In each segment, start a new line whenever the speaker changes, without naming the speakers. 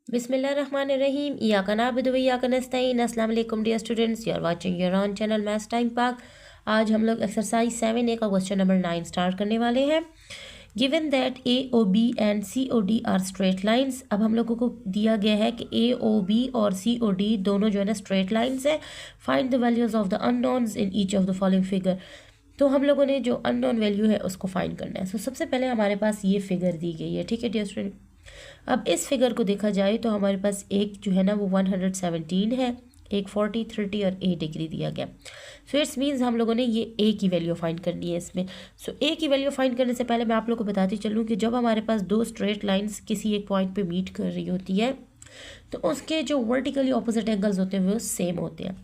बिस्मिल्लाहिर्रहमानिर्रहीम इय्याका नअबुदु व इय्याका नस्तईन। अस्सलाम वालेकुम dear students, you are watching your own channel Maths Time Pak. आज हम लोग एक्सरसाइज 7A का क्वेश्चन नंबर 9 स्टार्ट करने वाले हैं। Given that A O B and C O D are straight lines. अब हम लोगों को दिया गया है कि ए ओ बी और सी ओ डी दोनों जो है ना स्ट्रेट लाइंस है। Find the values of the unknowns in each of the following figure. तो हम लोगों ने जो अननोन वैल्यू है उसको फाइंड करना है। सो सबसे पहले हमारे पास ये फिगर दी गई है, ठीक है डियर स्टूडेंट। अब इस फिगर को देखा जाए तो हमारे पास एक जो है ना वो 117 है, एक 40, 30 और 8 डिग्री दिया गया। सो इट्स मीन्स हम लोगों ने ये ए की वैल्यू फाइंड करनी है इसमें। सो ए की वैल्यू फाइंड करने से पहले मैं आप लोग को बताती चलूँ कि जब हमारे पास दो स्ट्रेट लाइंस किसी एक पॉइंट पे मीट कर रही होती है तो उसके जो वर्टिकली ऑपोजिट एंगल्स होते हैं वो सेम होते हैं।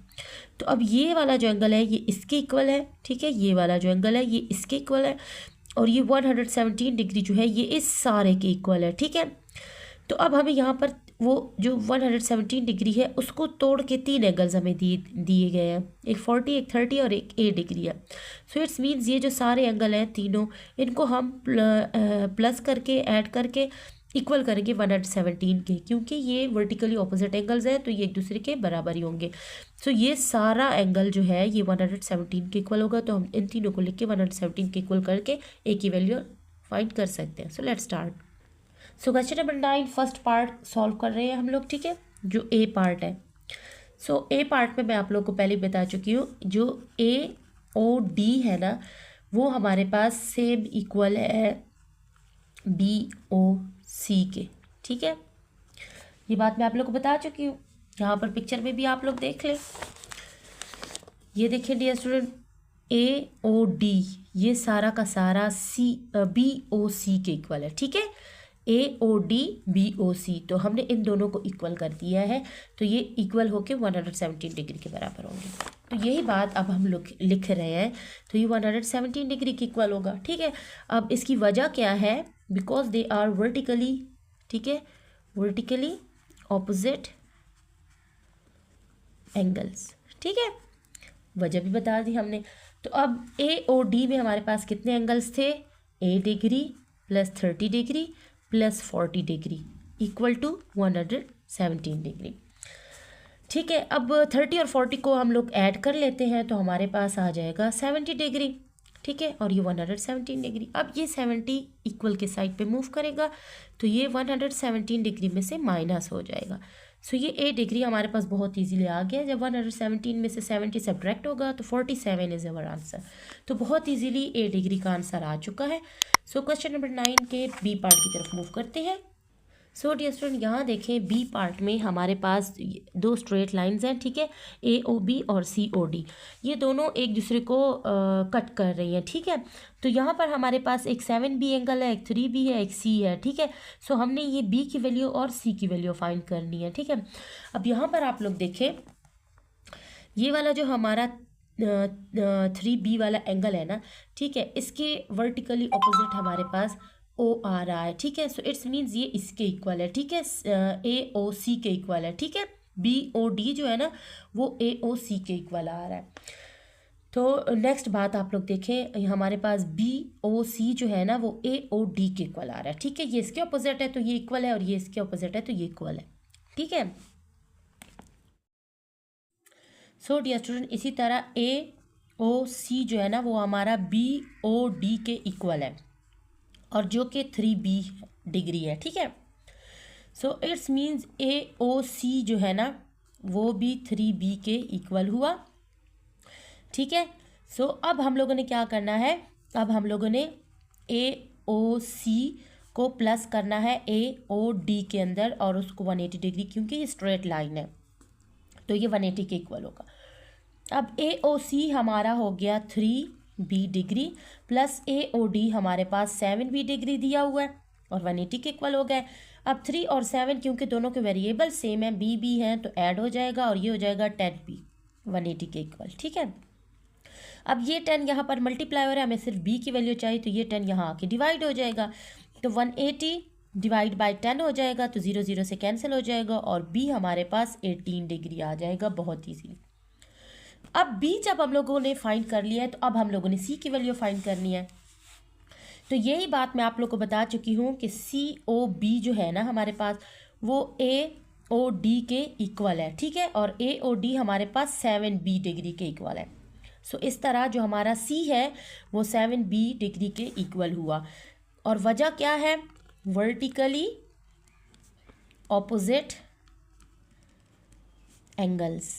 तो अब ये वाला जो एंगल है ये इसके इक्वल है, ठीक है। ये वाला जो एंगल है ये इसके इक्वल है और ये 117 डिग्री जो है ये इस सारे के इक्वल है, ठीक है। तो अब हमें यहाँ पर वो जो 117 डिग्री है उसको तोड़ के तीन एंगल्स हमें दिए गए हैं, एक 40, एक 30 और एक 8 डिग्री है। सो इट्स मीन्स ये जो सारे एंगल हैं तीनों, इनको हम प्लस करके ऐड करके इक्वल करेंगे 117 के, क्योंकि ये वर्टिकली ऑपोजिट एंगल्स हैं तो ये एक दूसरे के बराबर ही होंगे। सो ये सारा एंगल जो है ये 117 के इक्वल होगा। तो हम इन तीनों को लिख के 117 के इक्वल करके ए की वैल्यू फाइंड कर सकते हैं। So let's start. So question number 9 first part solve कर रहे हैं हम लोग, ठीक है, जो ए पार्ट है। सो ए पार्ट में मैं आप लोग को पहले बता चुकी हूँ, जो ए ओ डी है ना वो हमारे पास सेम इक्वल है बी ओ सी के, ठीक है। ये बात मैं आप लोग को बता चुकी हूँ, यहाँ पर पिक्चर में भी आप लोग देख लें। ये देखिए डियर स्टूडेंट, ए ओ डी ये सारा का सारा सी बी ओ सी के इक्वल है, ठीक है। ए ओ डी बी ओ सी, तो हमने इन दोनों को इक्वल कर दिया है तो ये इक्वल होके 117 डिग्री के बराबर होंगे। तो यही बात अब हम लोग लिख रहे हैं, तो ये 117 डिग्री के इक्वल होगा, ठीक है। अब इसकी वजह क्या है, बिकॉज दे आर वर्टिकली, ठीक है, वर्टिकली ऑपोजिट एंगल्स, ठीक है। वजह भी बता दी हमने। तो अब ए ओ डी में हमारे पास कितने एंगल्स थे, 8 degree plus 30 degree plus 40 degree equal to 117 degree, ठीक है। अब 30 और 40 को हम लोग ऐड कर लेते हैं तो हमारे पास आ जाएगा 70 डिग्री, ठीक है, और ये 117 डिग्री। अब ये 70 इक्वल के साइड पे मूव करेगा तो ये 117 डिग्री में से माइनस हो जाएगा। सो ये 8 डिग्री हमारे पास बहुत इजीली आ गया। जब 117 में से 70 सब्ट्रैक्ट होगा तो 47 इज अवर आंसर। तो बहुत इजीली 8 डिग्री का आंसर आ चुका है। सो क्वेश्चन नंबर 9 के बी पार्ट की तरफ मूव करते हैं। सो डियर स्टूडेंट, यहाँ देखें बी पार्ट में हमारे पास दो स्ट्रेट लाइंस हैं, ठीक है, ए ओ बी और सी ओ डी। ये दोनों एक दूसरे को कट कर रही हैं, ठीक है। तो यहाँ पर हमारे पास एक 7B एंगल है, एक 3B है, एक C है, ठीक है। सो हमने ये B की वैल्यू और C की वैल्यू फाइंड करनी है, ठीक है। अब यहाँ पर आप लोग देखें, ये वाला जो हमारा 3B वाला एंगल है ना, ठीक है, इसके वर्टिकली ऑपोजिट हमारे पास ओ आ रहा है, ठीक है। सो इट्स मीन्स ये इसके इक्वल है, ठीक है, ए ओ सी के इक्वल है, ठीक है। बी ओ डी जो है ना वो ए ओ सी के इक्वल आ रहा है। तो नेक्स्ट बात आप लोग देखें, हमारे पास बी ओ सी जो है ना वो ए ओ डी के इक्वल आ रहा है, ठीक है। ये इसके ऑपोजिट है तो ये इक्वल है और ये इसके ऑपोजिट है तो ये इक्वल है, ठीक है। सो डियर स्टूडेंट, इसी तरह ए ओ सी जो है ना वो हमारा बी ओ डी के इक्वल है और जो कि 3B डिग्री है, ठीक है। सो इट्स मीन्स ए ओ सी जो है ना वो भी 3B के इक्वल हुआ, ठीक है। सो अब हम लोगों ने क्या करना है, अब हम लोगों ने ए ओ सी को प्लस करना है ए ओ डी के अंदर और उसको 180 डिग्री, क्योंकि ये स्ट्रेट लाइन है तो ये 180 के इक्वल होगा। अब ए ओ सी हमारा हो गया 3B डिग्री प्लस ए ओ डी हमारे पास 7B डिग्री दिया हुआ है और 180 के इक्वल हो गए। अब 3 और 7 क्योंकि दोनों के वेरिएबल सेम है, B हैं, तो ऐड हो जाएगा और ये हो जाएगा 10B 180 के इक्वल, ठीक है। अब ये 10 यहाँ पर मल्टीप्लाई हो रहा है, हमें सिर्फ B की वैल्यू चाहिए तो ये 10 यहाँ आके डिवाइड हो जाएगा तो 180 डिवाइड बाई 10 हो जाएगा तो 0 0 से कैंसिल हो जाएगा और B हमारे पास 18 डिग्री आ जाएगा, बहुत ईजी। अब B जब हम लोगों ने फाइंड कर लिया है तो अब हम लोगों ने C की वैल्यू फाइंड करनी है। तो यही बात मैं आप लोग को बता चुकी हूँ कि COB जो है ना हमारे पास वो AOD के इक्वल है, ठीक है, और AOD हमारे पास 7B डिग्री के इक्वल है। सो इस तरह जो हमारा C है वो 7B डिग्री के इक्वल हुआ। और वजह क्या है? Vertically opposite angles.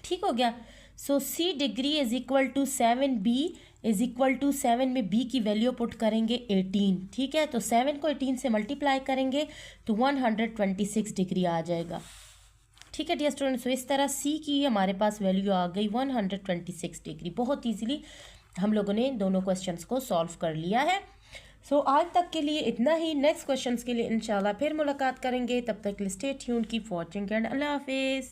ठीक हो गया। So C degree is equal to 7B is equal to 7 में B की वैल्यू पुट करेंगे 18, ठीक है, तो 7 को 18 से मल्टीप्लाई करेंगे तो 126 डिग्री आ जाएगा। ठीक है डियर स्टूडेंट्स, तो इस तरह C की हमारे पास वैल्यू आ गई 126 डिग्री। बहुत ईजिली हम लोगों ने दोनों क्वेश्चंस को सॉल्व कर लिया है। सो आज तक के लिए इतना ही। नेक्स्ट क्वेश्चंस के लिए इंशाल्लाह फिर मुलाकात करेंगे। तब तक stay tuned, keep watching and अल्लाह हाफिज़।